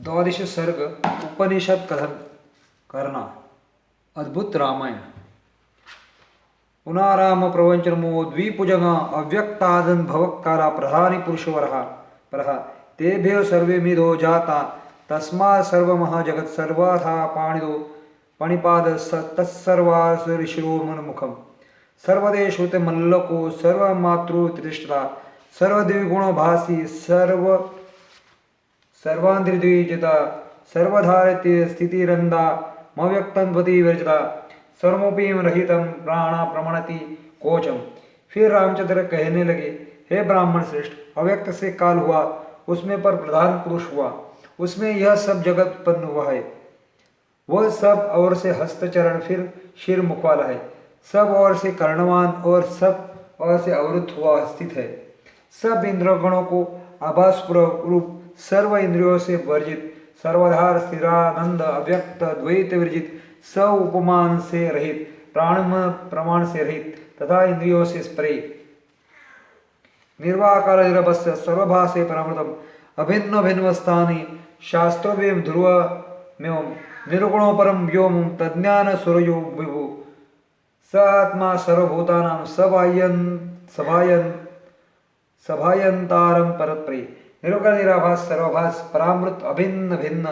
द्वादश सर्ग उपनिषद कथन करना अद्भुत रामायण पुनाराम प्रवचनमो द्विपुजग अव्यक्तादन भवकाला प्रधानी पुरुषवरः परः तेभ्यो सर्वेमिदो जाता तस्मात् सर्वमः जगत् सर्वाथा पाणिदो पणिपाद तत्सर्वासुरिशिरोमुखम सर्वदेशुत मल्लको सर्वमातृतिष्ठता सर्वद्विगुणो भासी सर्वांद्रिद्विजिता सर्वधारित स्थितिरंदा मव्यक्तंवती विरजिता सर्वोपि रहितम प्राणा प्रमणति कोचम। फिर रामचंद्र कहने लगे, हे ब्राह्मण श्रेष्ठ, अव्यक्त से काल हुआ, उसमें पर प्रधान पुरुष हुआ, उसमें यह सब जगत उत्पन्न हुआ है। वह सब और से हस्तचरण फिर शिर मुख वाला है, सब और से कर्णवान और सब और से अवरुद्ध हुआ स्थित है। सब इंद्रगणों को आभासपूर्वक रूप सर्व इंद्रियों से वर्जित सर्वाधार स्थिरानंद अव्यक्त द्वैत विरजित स उपमान से रहित प्रमाण से रहित तथा इंद्रियों से परे निर्वाकार निरभस्य सर्वभाषे परामृतम अभिन्न भिन्न स्थानी शास्त्रों ध्रुव में निर्गुणो परम व्योम तज्ञान सूर्यो विभु स आत्मा सर्वभूतानां सभायंतारम परत्परे निरुकर निराभास सर्वभास परामृत अभिन्न भिन्न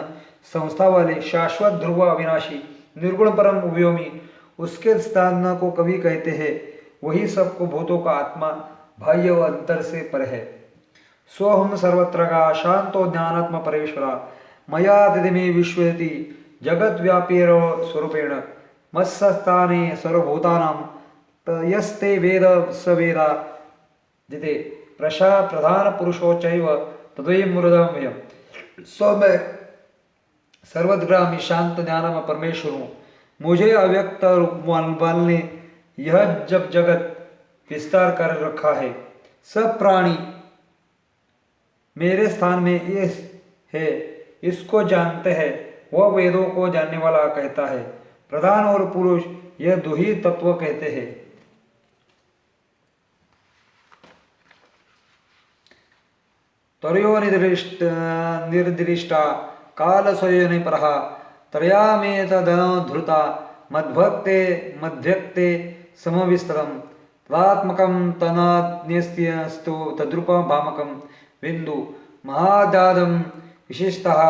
संस्था वाले शाश्वत ध्रुव अविनाशी निर्गुण परम व्योमी उसके स्थान को कभी कहते हैं। वही सबको भूतों का आत्मा बाह्य व अंतर से पर है। सोहम सर्वत्र का शांतो ज्ञानात्म परेश्वरा मया दिदिमे विश्वेति जगत व्यापीर स्वरूपेण मत्स्थाने सर्वभूतानां यस्ते वेद स वेदा जिते प्रधान पुरुषो चैव तद्वयं मुरदमयम्। सो मैं सर्वद्ग्रामी शांत ज्ञानम परमेश्वर हूँ। मुझे अव्यक्त रूप वाले यह जब जगत विस्तार कर रखा है, सब प्राणी मेरे स्थान में ये है, इसको जानते हैं। वह वेदों को जानने वाला कहता है। प्रधान और पुरुष यह दो ही तत्व कहते हैं। तर्यो निर्दिष्टा काल स्वयं परः त्रयामेतदनुधृता मद्भक्ते समविस्तरं तदात्मकं तनान्यस्तु तद्रूपं भामकं बिंदु महादादम विशेषतः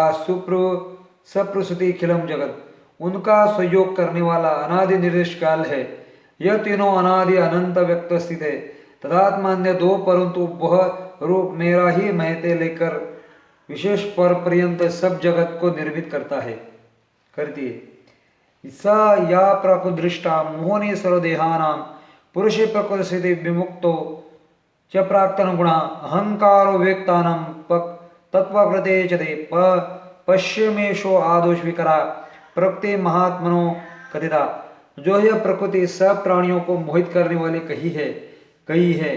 सप्रसुतिखिलम जगत। उनका सहयोग करने वाला अनादि निर्दिष्ट काल है। यह तीनों अनादि अनंत व्यक्त स्थित है। तदात्मान्य दो, परंतु वह रूप मेरा ही महते लेकर विशेष पर पर्यंत सब जगत को निर्मित करती है। सा या प्रकृदृष्टा मोहनी सर्वदेहानां पुरुषे प्रकृति विमुक्तो च प्राक्तन गुणा अहंकारो व्यक्तानां तत्वकृते चते पश्चिमेशो आदोष विकरा प्रकृति महात्मनो कथिता। जो यह प्रकृति सब प्राणियों को मोहित करने वाली कही है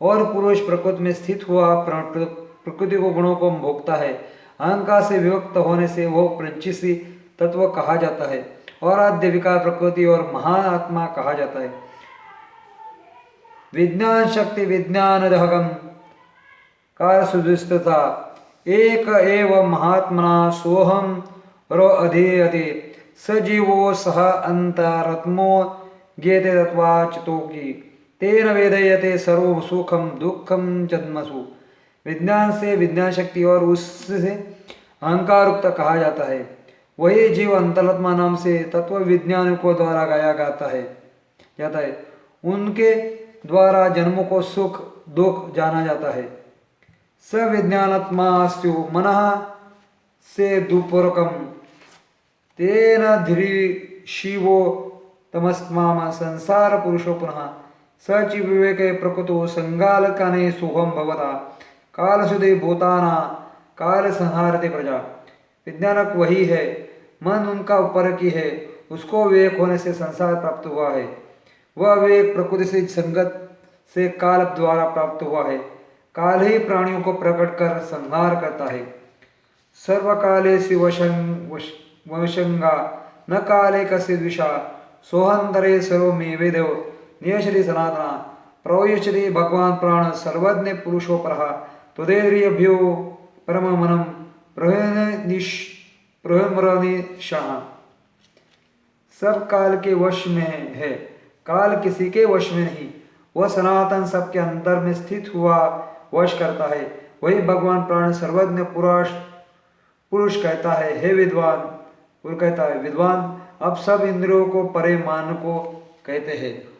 और पुरुष प्रकृति में स्थित हुआ प्रकृति को गुणों को भोगता है। अहंकार से विभक्त होने से वह पंचीसी तत्व कहा जाता है और आद्य विकार प्रकृति और महान आत्मा कहा जाता है। विज्ञान शक्ति विज्ञान दहकम कार सुदुष्टता एक एव महात्मना सोहम रो अधीयते सजीवो सह अंतरत्मो ज्ञेते तत्वाचितोकी तेन वेदयते सर्व सुखम दुखम जन्मसु। विज्ञान से विज्ञान शक्ति और उससे अहंकार उक्त कहा जाता है। वही जीव अंतरात्मा नाम से तत्व विज्ञान को द्वारा गाया जाता है। उनके द्वारा जन्मों को सुख दुख जाना जाता है। स विज्ञानात्मा स्यु मनः से दुपूर्वकम तेन धीरी शिवो तमस्मा संसार पुरुषो पुनः सचि विवेक प्रकृतो संगालकाने सुखम भवता काल सुदे भूताना काल संहारते प्रजा। विज्ञानक वही है, मन उनका ऊपर की है, उसको विवेक होने से संसार प्राप्त हुआ है। वह विवेक प्रकृति से संगत से काल द्वारा प्राप्त हुआ है। काल ही प्राणियों को प्रकट कर संहार करता है। सर्वकाले वशंगा न काले कस्य द्विषा सोहंतरे सर्वमे वेदो नियशति सनातना प्रवयचति भगवान प्राण सर्वज्ञ पुरुषो परः त्वदेन्द्रियभ्यो परम मनम प्रहमरनिशाह, सब काल के वश में है, काल किसी के वश में नहीं। वह सनातन सबके अंतर में स्थित हुआ वश करता है। वही भगवान प्राण सर्वज्ञ पुरुष कहता है। हे विद्वान, वो कहता है विद्वान, अब सब इंद्रियों को परे मान को कहते हैं।